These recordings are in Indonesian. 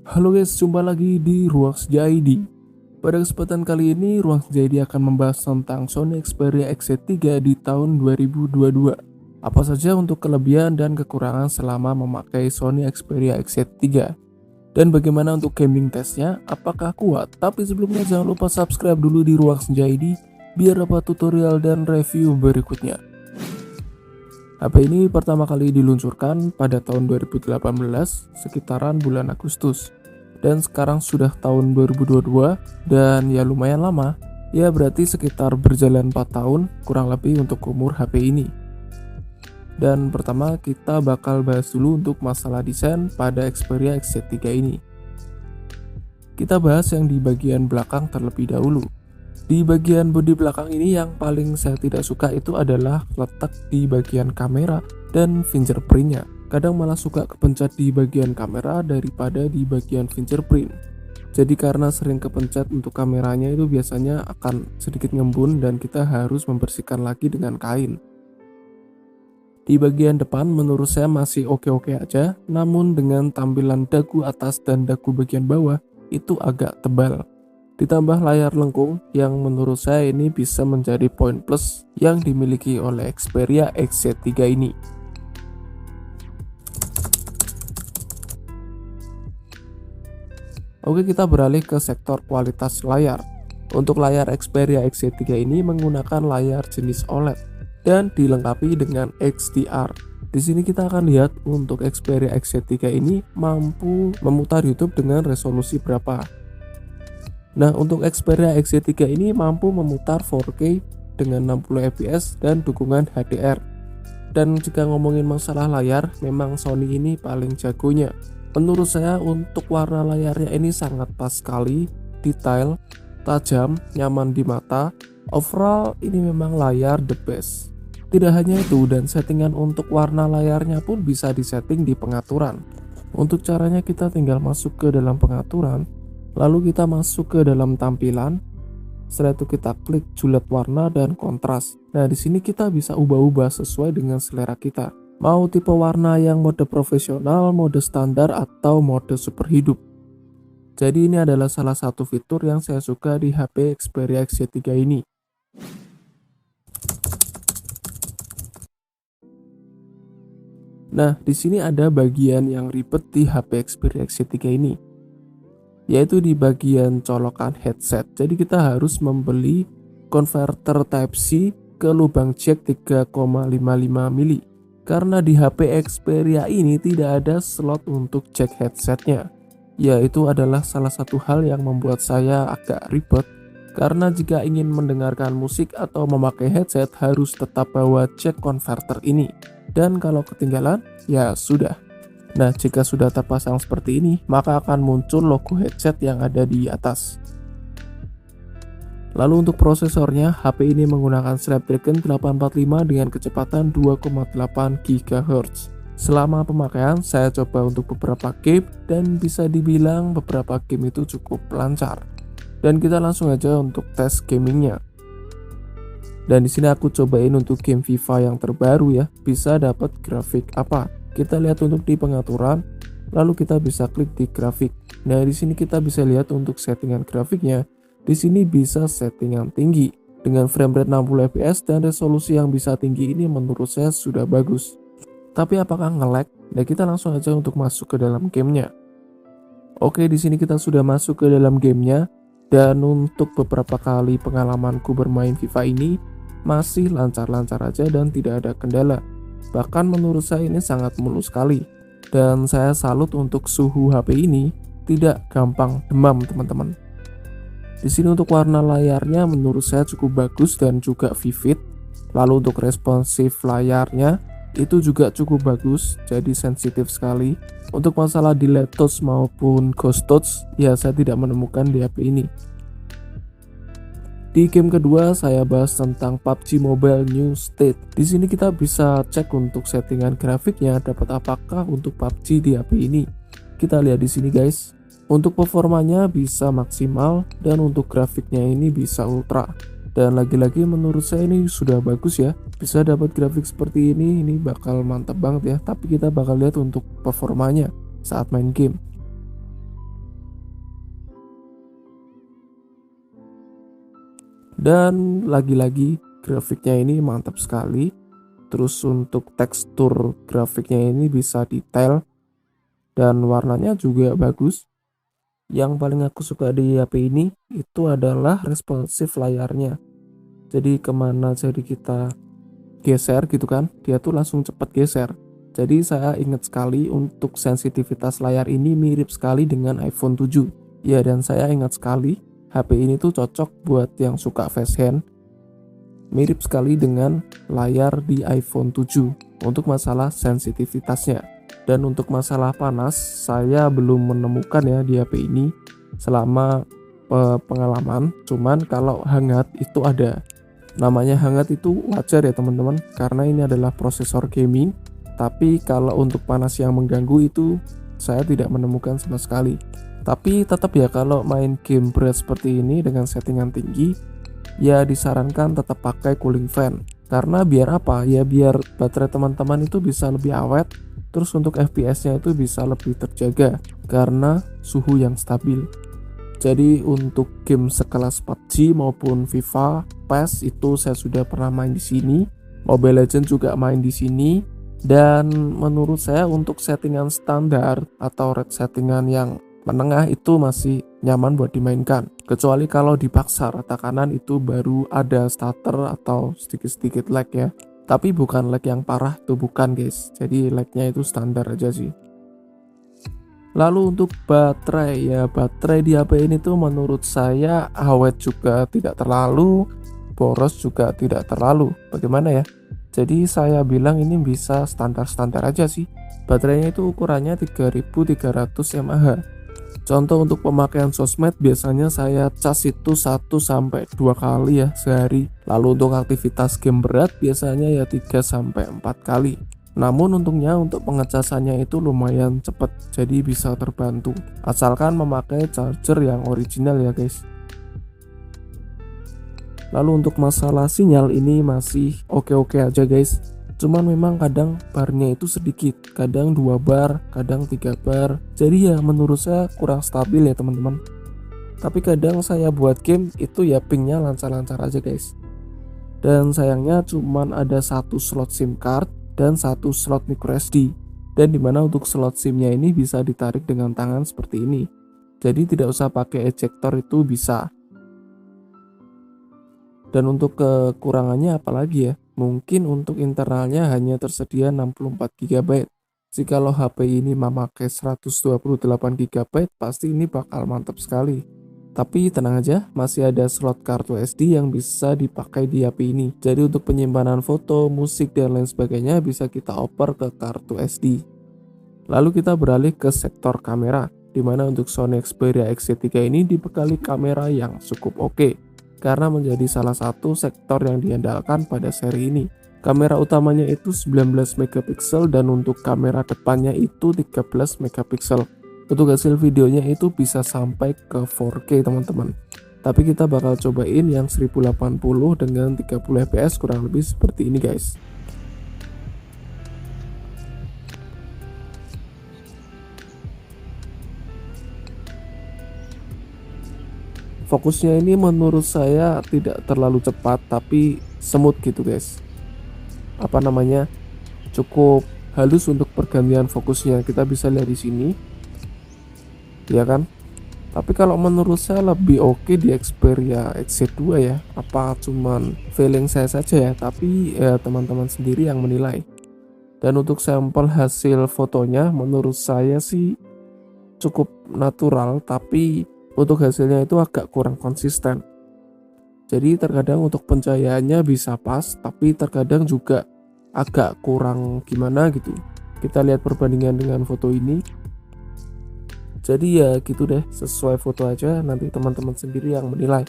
Halo guys, jumpa lagi di Ruang Senja ID. Pada kesempatan kali ini, Ruang Senja ID akan membahas tentang Sony Xperia XZ3 di tahun 2022. Apa saja untuk kelebihan dan kekurangan selama memakai Sony Xperia XZ3? Dan bagaimana untuk gaming testnya? Apakah kuat? Tapi sebelumnya jangan lupa subscribe dulu di Ruang Senja ID biar dapat tutorial dan review berikutnya. HP ini pertama kali diluncurkan pada tahun 2018 sekitaran bulan Agustus. Dan sekarang sudah tahun 2022 dan ya lumayan lama. Ya berarti sekitar berjalan 4 tahun kurang lebih untuk umur HP ini. Dan pertama kita bakal bahas dulu untuk masalah desain pada Xperia XZ3 ini. Kita bahas yang di bagian belakang terlebih dahulu. Di bagian bodi belakang ini yang paling saya tidak suka itu adalah letak di bagian kamera dan fingerprintnya. Kadang malah suka kepencet di bagian kamera daripada di bagian fingerprint. Jadi karena sering kepencet untuk kameranya itu biasanya akan sedikit ngembun dan kita harus membersihkan lagi dengan kain. Di bagian depan menurut saya masih oke-oke aja, namun dengan tampilan dagu atas dan dagu bagian bawah itu agak tebal. Ditambah layar lengkung yang menurut saya ini bisa menjadi poin plus yang dimiliki oleh Xperia XZ3 ini. Oke, kita beralih ke sektor kualitas layar. Untuk layar Xperia XZ3 ini menggunakan layar jenis OLED dan dilengkapi dengan HDR. Di sini kita akan lihat untuk Xperia XZ3 ini mampu memutar YouTube dengan resolusi berapa. Nah, untuk Xperia XZ3 ini mampu memutar 4K dengan 60 fps dan dukungan HDR. Dan jika ngomongin masalah layar, memang Sony ini paling jagonya. Menurut saya untuk warna layarnya ini sangat pas sekali, detail, tajam, nyaman di mata. Overall ini memang layar the best. Tidak hanya itu, dan settingan untuk warna layarnya pun bisa disetting di pengaturan. Untuk caranya kita tinggal masuk ke dalam pengaturan, lalu kita masuk ke dalam tampilan. Setelah itu kita klik julet warna dan kontras. Nah, di sini kita bisa ubah-ubah sesuai dengan selera kita. Mau tipe warna yang mode profesional, mode standar, atau mode super hidup. Jadi ini adalah salah satu fitur yang saya suka di HP Xperia XZ3 ini. Nah, di sini ada bagian yang ribet di HP Xperia XZ3 ini, yaitu di bagian colokan headset. Jadi kita harus membeli konverter Type-C ke lubang jack 3,55 mili. Karena di HP Xperia ini tidak ada slot untuk jack headsetnya. Ya, itu adalah salah satu hal yang membuat saya agak ribet. Karena jika ingin mendengarkan musik atau memakai headset harus tetap bawa jack converter ini. Dan kalau ketinggalan, ya sudah. Nah, jika sudah terpasang seperti ini, maka akan muncul logo headset yang ada di atas. Lalu untuk prosesornya, HP ini menggunakan Snapdragon 845 dengan kecepatan 2,8 GHz. Selama pemakaian, saya coba untuk beberapa game dan bisa dibilang beberapa game itu cukup lancar. Dan kita langsung aja untuk tes gamingnya. Dan di sini aku cobain untuk game FIFA yang terbaru ya, bisa dapat grafik apa. Kita lihat untuk di pengaturan, lalu kita bisa klik di grafik. Nah, di sini kita bisa lihat untuk settingan grafiknya. Di sini bisa settingan tinggi dengan frame rate 60 fps dan resolusi yang bisa tinggi ini menurut saya sudah bagus. Tapi apakah nge-lag? Nah, kita langsung aja untuk masuk ke dalam gamenya. Oke, di sini kita sudah masuk ke dalam gamenya dan untuk beberapa kali pengalamanku bermain FIFA ini masih lancar-lancar aja dan tidak ada kendala. Bahkan menurut saya ini sangat mulus sekali. Dan saya salut untuk suhu HP ini tidak gampang demam teman-teman. Di sini untuk warna layarnya menurut saya cukup bagus dan juga vivid. Lalu untuk responsif layarnya itu juga cukup bagus, jadi sensitif sekali. Untuk masalah delay touch maupun ghost touch, ya saya tidak menemukan di HP ini. Di game kedua saya bahas tentang PUBG Mobile New State. Di sini kita bisa cek untuk settingan grafiknya dapat apakah untuk PUBG di HP ini. Kita lihat di sini guys. Untuk performanya bisa maksimal dan untuk grafiknya ini bisa ultra. Dan lagi-lagi menurut saya ini sudah bagus ya. Bisa dapat grafik seperti ini bakal mantap banget ya. Tapi kita bakal lihat untuk performanya saat main game. Dan lagi-lagi grafiknya ini mantap sekali. Terus untuk tekstur grafiknya ini bisa detail dan warnanya juga bagus. Yang paling aku suka di HP ini itu adalah responsif layarnya. Jadi kemana jadi kita geser gitu kan, dia tuh langsung cepet geser. Jadi saya ingat sekali untuk sensitivitas layar ini mirip sekali dengan iPhone 7. Ya, dan saya ingat sekali HP ini tuh cocok buat yang suka facehand. Mirip sekali dengan layar di iPhone 7 untuk masalah sensitivitasnya. Dan untuk masalah panas, saya belum menemukan ya di HP ini selama pengalaman. Cuman kalau hangat itu ada. Namanya hangat itu wajar ya teman-teman, karena ini adalah prosesor gaming. Tapi kalau untuk panas yang mengganggu itu saya tidak menemukan sama sekali. Tapi tetap ya, kalau main game berat seperti ini dengan settingan tinggi, ya disarankan tetap pakai cooling fan. Karena biar apa? Ya biar baterai teman-teman itu bisa lebih awet. Terus untuk FPS-nya itu bisa lebih terjaga karena suhu yang stabil. Jadi untuk game sekelas PUBG maupun FIFA, PES itu saya sudah pernah main di sini. Mobile Legends juga main di sini. Dan menurut saya untuk settingan standar atau red settingan yang menengah itu masih nyaman buat dimainkan. Kecuali kalau dipaksa rata kanan itu baru ada stutter atau sedikit-sedikit lag ya. Tapi bukan lag yang parah, itu bukan guys. Jadi lagnya itu standar aja sih. Lalu untuk baterai, ya baterai di HP ini tuh menurut saya awet juga tidak terlalu, boros juga tidak terlalu. Bagaimana ya? Jadi saya bilang ini bisa standar-standar aja sih. Baterainya itu ukurannya 3300 mAh. Contoh untuk pemakaian sosmed biasanya saya cas itu 1-2 kali ya sehari. Lalu untuk aktivitas game berat biasanya ya 3-4 kali. Namun untungnya untuk pengecasannya itu lumayan cepat, jadi bisa terbantu. Asalkan memakai charger yang original ya guys. Lalu untuk masalah sinyal ini masih oke-oke aja guys. Cuman memang kadang barnya itu sedikit, kadang 2 bar, kadang 3 bar. Jadi ya menurut saya kurang stabil ya teman-teman. Tapi kadang saya buat game itu ya pingnya lancar-lancar aja guys. Dan sayangnya cuman ada 1 slot SIM card dan 1 slot micro SD. Dan dimana untuk slot SIM-nya ini bisa ditarik dengan tangan seperti ini. Jadi tidak usah pakai ejector itu bisa. Dan untuk kekurangannya apalagi ya? Mungkin untuk internalnya hanya tersedia 64 GB. Jikalau HP ini memakai 128 GB, pasti ini bakal mantap sekali. Tapi tenang aja, masih ada slot kartu SD yang bisa dipakai di HP ini. Jadi untuk penyimpanan foto, musik, dan lain sebagainya bisa kita oper ke kartu SD. Lalu kita beralih ke sektor kamera, dimana untuk Sony Xperia XZ3 ini dibekali kamera yang cukup oke. Karena menjadi salah satu sektor yang diandalkan pada seri ini. Kamera utamanya itu 19 megapiksel dan untuk kamera depannya itu 13 megapiksel. Untuk hasil videonya itu bisa sampai ke 4K teman-teman. Tapi kita bakal cobain yang 1080 dengan 30 fps kurang lebih seperti ini guys. Fokusnya ini menurut saya tidak terlalu cepat tapi smooth gitu guys. Apa namanya? Cukup halus untuk pergantian fokusnya. Kita bisa lihat di sini. Ya kan? Tapi kalau menurut saya lebih oke di Xperia XZ2 ya. Apa cuman feeling saya saja ya, tapi ya teman-teman sendiri yang menilai. Dan untuk sampel hasil fotonya menurut saya sih cukup natural, tapi untuk hasilnya itu agak kurang konsisten. Jadi terkadang untuk pencahayaannya bisa pas, tapi terkadang juga agak kurang gimana gitu. Kita lihat perbandingan dengan foto ini. Jadi ya gitu deh, sesuai foto aja, nanti teman-teman sendiri yang menilai.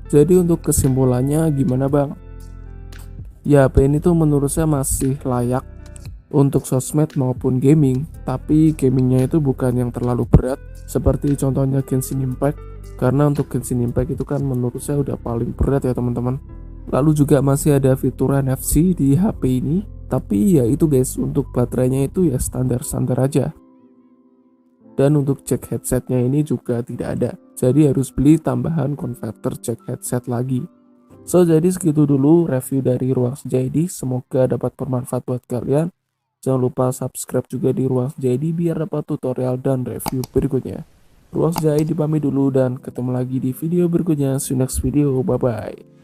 Jadi untuk kesimpulannya gimana bang? Ya, HP ini tuh menurut saya masih layak untuk sosmed maupun gaming, tapi gamingnya itu bukan yang terlalu berat seperti contohnya Genshin Impact, karena untuk Genshin Impact itu kan menurut saya udah paling berat ya teman-teman. Lalu juga masih ada fitur NFC di HP ini, tapi ya itu guys, untuk baterainya itu ya standar-standar aja. Dan untuk jack headsetnya ini juga tidak ada, jadi harus beli tambahan konverter jack headset lagi. So, jadi segitu dulu review dari Ruang Senja ini, semoga dapat bermanfaat buat kalian. Jangan lupa subscribe juga di Ruang Senja biar dapat tutorial dan review berikutnya. Ruang Senja pamit dulu dan ketemu lagi di video berikutnya. See you next video, bye bye.